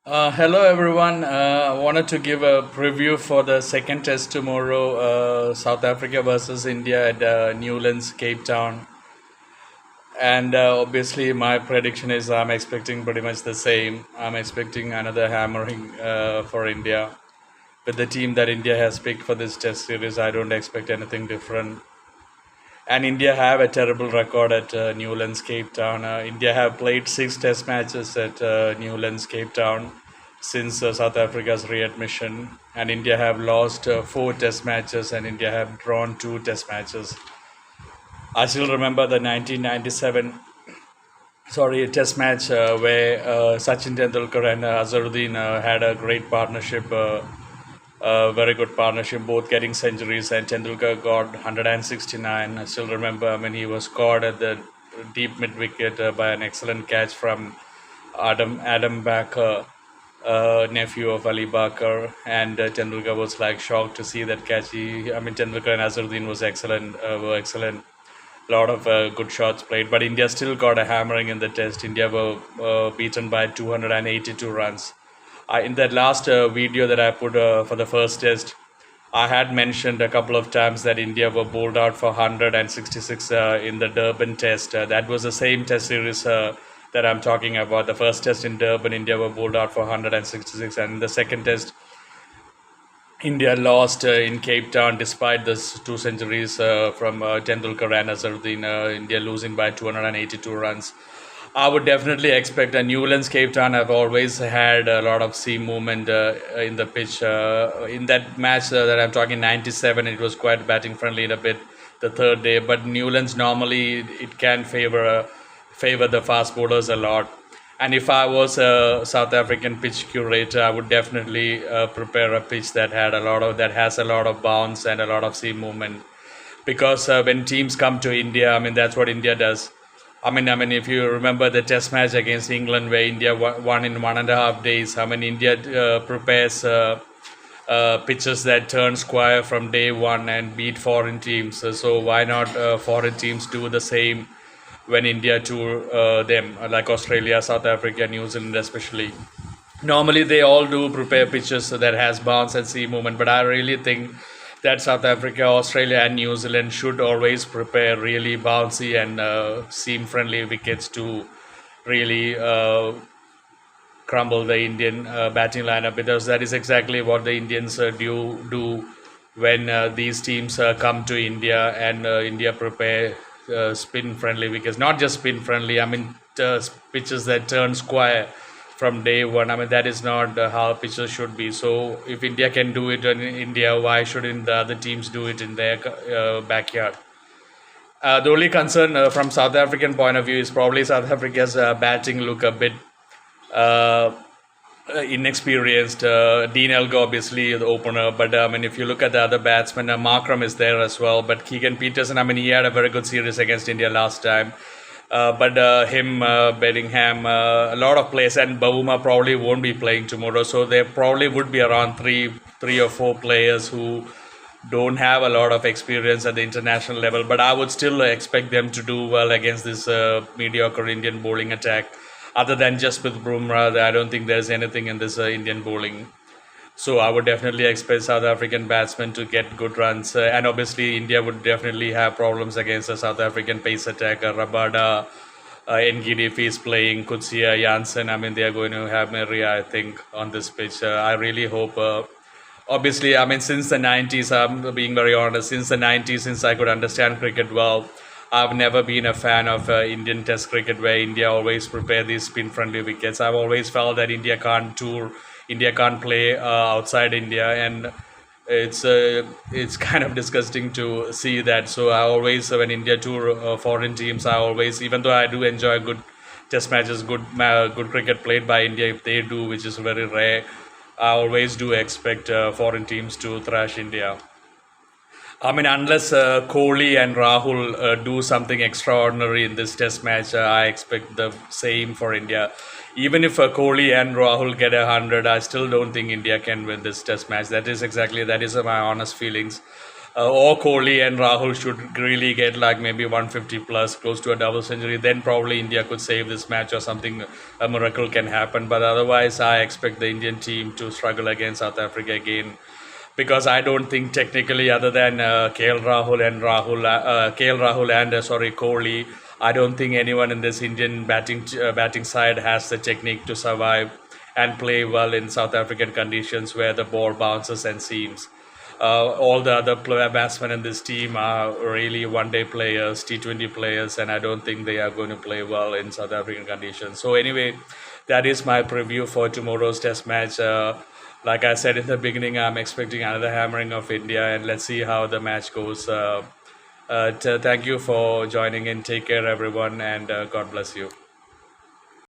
Hello everyone. I wanted to give a preview for the second test tomorrow, South Africa versus India at Newlands, Cape Town. And obviously, my prediction is I'm expecting pretty much the same. I'm expecting another hammering for India. With the team that India has picked for this test series, I don't expect anything different. And India have a terrible record at Newlands, Cape Town. India have played six test matches at Newlands, Cape Town since South Africa's readmission. And India have lost four test matches and India have drawn two test matches. I still remember the 1997 test match where Sachin Tendulkar and Azharuddin had a great partnership, a very good partnership, both getting centuries. And Tendulkar got 169. I still remember, he was caught at the deep mid wicket by an excellent catch from Adam Baker, nephew of Ali Bakar, and Tendulkar was like shocked to see that catch. Tendulkar and Azharuddin were excellent. Lot of good shots played, but India still got a hammering in the test. India were beaten by 282 runs. In that last video that I put for the first test, I had mentioned a couple of times that India were bowled out for 166 in the Durban test. That was the same test series that I'm talking about. The first test in Durban, India were bowled out for 166, and in the second test, India lost in Cape Town despite those two centuries from Tendulkar and Azharuddin. India losing by 282 runs. I would definitely expect a Newlands Cape Town. Have always had a lot of seam movement in the pitch. In that match that I'm talking, 97, it was quite batting friendly in a bit the third day. But Newlands normally it can favor the fast bowlers a lot. And if I was a South African pitch curator, I would definitely prepare a pitch that has a lot of bounce and a lot of seam movement. Because when teams come to India, that's what India does. If you remember the Test match against England, where India won in 1.5 days. India prepares pitches that turn square from day one and beat foreign teams. So why not foreign teams do the same when India tour them, like Australia, South Africa, New Zealand especially. Normally they all do prepare pitches that has bounce and seam movement, but I really think that South Africa, Australia and New Zealand should always prepare really bouncy and seam friendly wickets to really crumble the Indian batting lineup, because that is exactly what the Indians do when these teams come to India, and India prepare spin friendly wickets. Not just spin friendly, pitches that turn square from day one. That is not how pitches should be. So if India can do it in India, why shouldn't the other teams do it in their backyard? The only concern from South African point of view is probably South Africa's batting look a bit inexperienced. Dean Elgar, obviously the opener, but if you look at the other batsmen, Markram is there as well. But Keegan Peterson, he had a very good series against India last time. But him, Bellingham, a lot of players, and Bavuma probably won't be playing tomorrow. So there probably would be around three or four players who don't have a lot of experience at the international level. But I would still expect them to do well against this mediocre Indian bowling attack. Other than just with Bumrah, I don't think there's anything in this Indian bowling. So I would definitely expect South African batsmen to get good runs. And obviously, India would definitely have problems against the South African pace attacker, Rabada, Ngidi if he's playing, Kutsia, Janssen. They are going to have Maria, I think, on this pitch. I really hope. Obviously, since the 90s, I'm being very honest, since the 90s, since I could understand cricket well, I've never been a fan of Indian Test cricket, where India always prepare these spin-friendly wickets. I've always felt that India can't play outside India, and it's kind of disgusting to see that. So I always, when India tour foreign teams, I always, even though I do enjoy good Test matches, good cricket played by India, if they do, which is very rare, I always do expect foreign teams to thrash India. Unless Kohli and Rahul do something extraordinary in this test match, I expect the same for India. Even if Kohli and Rahul get 100, I still don't think India can win this test match. That is my honest feelings. or Kohli and Rahul should really get like maybe 150 plus, close to a double century. Then probably India could save this match or something. A miracle can happen. But otherwise, I expect the Indian team to struggle against South Africa again, because I don't think technically, other than KL Rahul and sorry Kohli, I don't think anyone in this Indian batting side has the technique to survive and play well in South African conditions where the ball bounces and seams. All the other batsmen in this team are really one-day players, T20 players, and I don't think they are going to play well in South African conditions. So anyway, that is my preview for tomorrow's Test match. Like I said in the beginning, I'm expecting another hammering of India, and let's see how the match goes. Thank you for joining in. Take care, everyone, and God bless you.